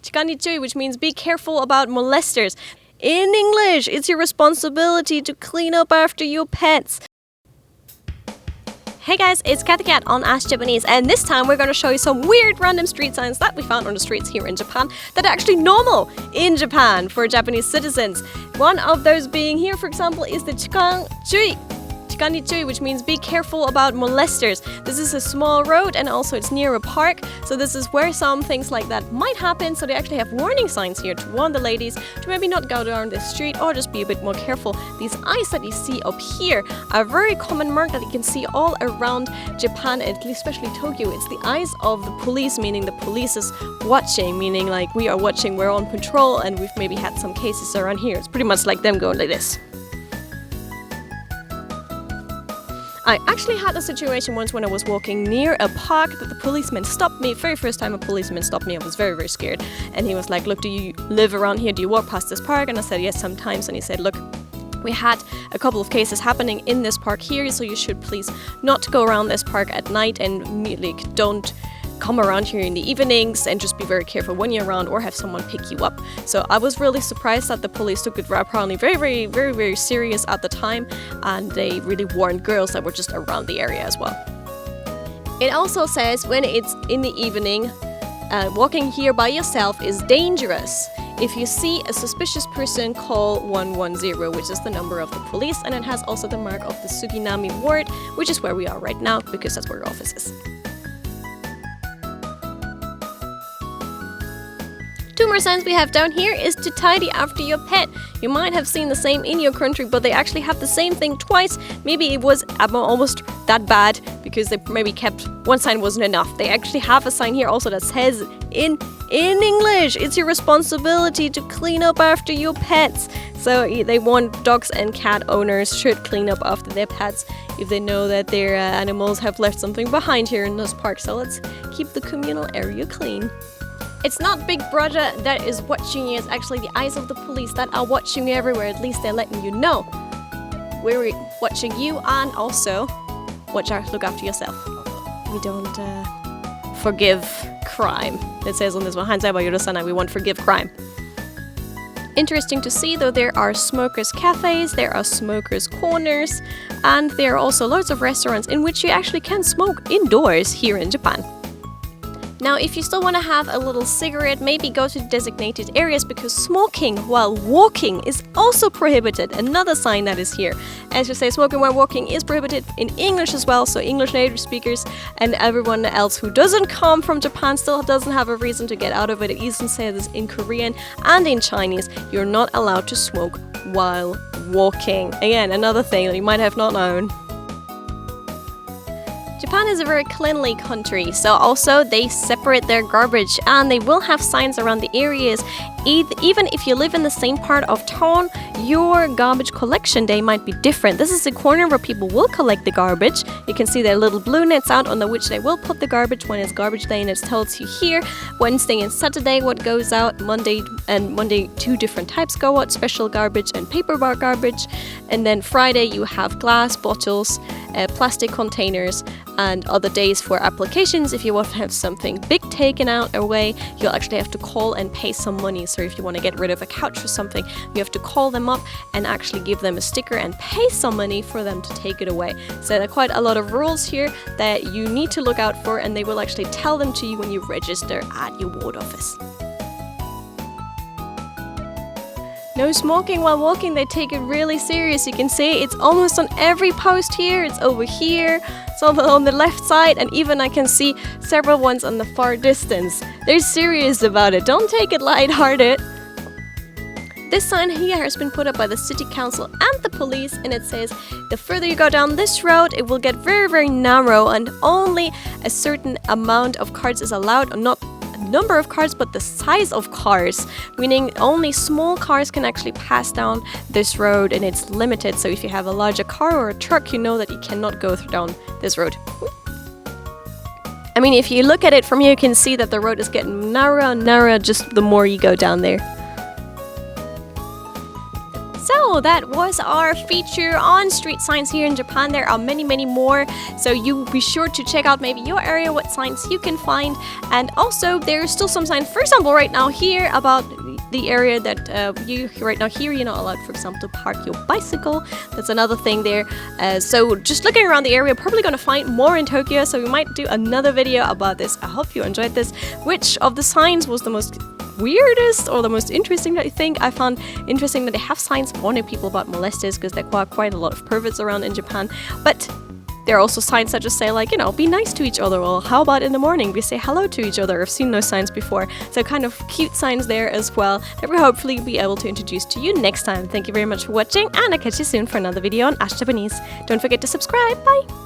Chikanichui, which means be careful about molesters. In English, it's your responsibility to clean up after your pets. Hey guys, it's Cathy Cat on Ask Japanese, and this time we're going to show you some weird random street signs that we found on the streets here in Japan that are actually normal in Japan for Japanese citizens. One of those being here, for example, is the Chikanichui, which means be careful about molesters. This is a small road and also it's near a park, so this is where some things like that might happen, so they actually have warning signs here to warn the ladies to maybe not go down this street or just be a bit more careful. These eyes that you see up here are a very common mark that you can see all around Japan, and especially Tokyo. It's the eyes of the police, meaning the police is watching, meaning like we are watching, we're on patrol, and we've maybe had some cases around here. It's pretty much like them going like this. I actually had a situation once when I was walking near a park that the policeman stopped me. Very first time a policeman stopped me, I was very, very scared. And he was like, look, do you live around here? Do you walk past this park? And I said, yes, sometimes. And he said, look, we had a couple of cases happening in this park here, so you should please not go around this park at night and like, don't come around here in the evenings, and just be very careful when you're around or have someone pick you up. So I was really surprised that the police took it apparently very serious at the time, and they really warned girls that were just around the area as well. It also says when it's in the evening, walking here by yourself is dangerous. If you see a suspicious person, call 110, which is the number of the police, and it has also the mark of the Suginami ward, which is where we are right now because that's where our office is. Two more signs we have down here is to tidy after your pet. You might have seen the same in your country, but they actually have the same thing twice. Maybe it was almost that bad because they maybe kept one sign wasn't enough. They actually have a sign here also that says in English, it's your responsibility to clean up after your pets. So they want dogs and cat owners should clean up after their pets if they know that their animals have left something behind here in this park. So let's keep the communal area clean. It's not Big Brother that is watching you, it's actually the eyes of the police that are watching you everywhere. At least they're letting you know we're watching you, and also look after yourself. We don't forgive crime. It says on this one, we won't forgive crime. Interesting to see though, there are smokers cafes, there are smokers corners, and there are also loads of restaurants in which you actually can smoke indoors here in Japan. Now, if you still want to have a little cigarette, maybe go to designated areas because smoking while walking is also prohibited. Another sign that is here. As you say, smoking while walking is prohibited in English as well, so English native speakers and everyone else who doesn't come from Japan still doesn't have a reason to get out of it. It even says this in Korean and in Chinese. You're not allowed to smoke while walking. Again, another thing that you might have not known. Japan is a very cleanly country, so also they separate their garbage, and they will have signs around the areas. Even if you live in the same part of town, your garbage collection day might be different. This is a corner where people will collect the garbage. You can see their little blue nets out on which they will put the garbage when it's garbage day, and it tells you here Wednesday and Saturday what goes out. Monday 2 different types go out, special garbage and paper bar garbage, and then Friday you have glass bottles, plastic containers, and other days for applications. If you want to have something big taken out away, you'll actually have to call and pay some money. So if you want to get rid of a couch or something, you have to call them up and actually give them a sticker and pay some money for them to take it away. So there are quite a lot of rules here that you need to look out for, and they will actually tell them to you when you register at your ward office. No smoking while walking, they take it really serious. You can see it's almost on every post here. It's over here, it's on the left side, and even I can see several ones on the far distance. They're serious about it. Don't take it lighthearted. This sign here has been put up by the city council and the police, and it says the further you go down this road, it will get very narrow, and only a certain amount of cars is allowed, or not number of cars but the size of cars, meaning only small cars can actually pass down this road, and it's limited. So if you have a larger car or a truck, you know that you cannot go down this road. I mean, if you look at it from here, you can see that the road is getting narrower and narrower just the more you go down there. So So that was our feature on street signs here in Japan. There are many, many more. So you be sure to check out maybe your area, what signs you can find. And also there's still some signs, for example, right now here about the area that you right now here, you're not allowed, for example, to park your bicycle. That's another thing there. So just looking around the area, probably going to find more in Tokyo. So we might do another video about this. I hope you enjoyed this. Which of the signs was the most weirdest or the most interesting? I think I found interesting that they have signs warning people about molesters, because there are quite a lot of perverts around in Japan. But there are also signs that just say, like, you know, be nice to each other, or how about in the morning we say hello to each other. I've seen those signs before, so kind of cute signs there as well that we'll hopefully be able to introduce to you next time. Thank you very much for watching, and I'll catch you soon for another video on Ash Japanese. Don't forget to subscribe. Bye!